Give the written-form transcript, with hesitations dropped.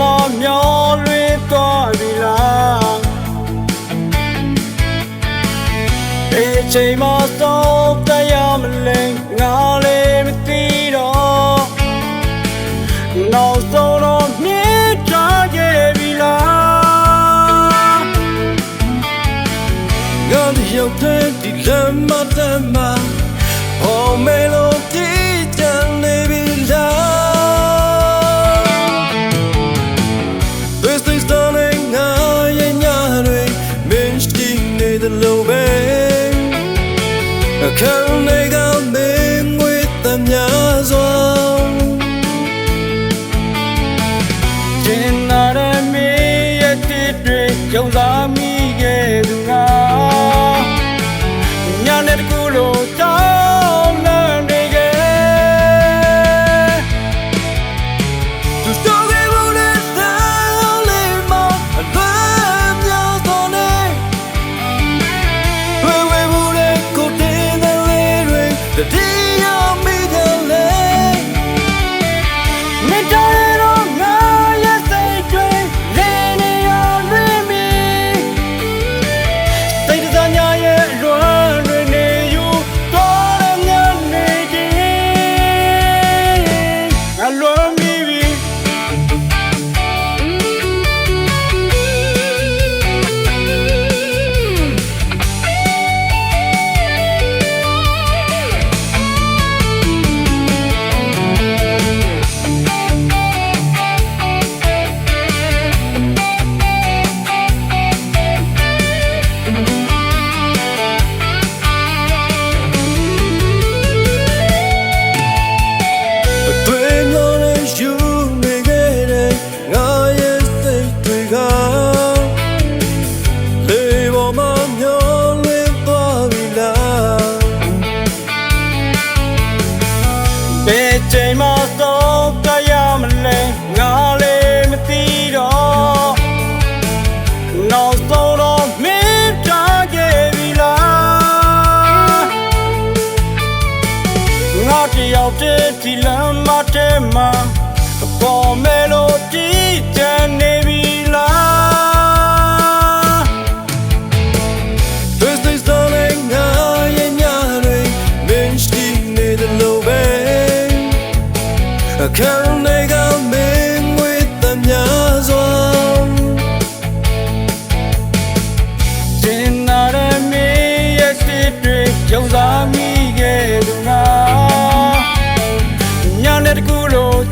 ပေါ်မှာမျောလွှဲသွားပြီလားဒီချိန်မှာတော့တရားမလဲငါလည်းမသိတော့နောက်ဆုံးတော့မြင်ချခဲ့ပြီလားငါတို့ရောက်တဲ့ဒီလမ်းမတမ်းမှာဟောမဲလို့ကြည်ကြနေပြီလားခံနေကမင်းဝေးတများစွာကျင်နာရမီရဲ့တစ်တွေကြုံစားမိခဲ့သူငါညနေတကူလို့တောင်းလန့်နေခဲ့သူတော်ခဲ့ဘူးလေတောင်းလေးမအလွမ်းများသောနေဝေဝေဘူးလေကိုဒီယမီဒလေနေတော်ရောငါရဲ့စိတ်တွေလေနေရလွင်မီစိတ်တစားညာရဲ့လွမ်းတွေနေယူတော်ရမြနေကြီးငါလွမ်းမိပြီဘယ်ချိန်မှတော့တရားမလဲငါလည်းမသိတော့နောက်ဆုံးတော့မင်းထားခဲ့ပြီလားငါတယောက်တည်းဒီလမ်းမထဲမှာပေါ်မဲလို့ကြည်ကြနေပြီလားဒီစိတ်ဆိုလည်းငါရဲ့ညတွေမင်းရှိနေတယ်လို့ပဲခံနေကမင်းဝေးတများစွာကျင်နာရမီရဲ့စစ်တွေကြုံစားမိခဲ့သူငါညနေတကူလို့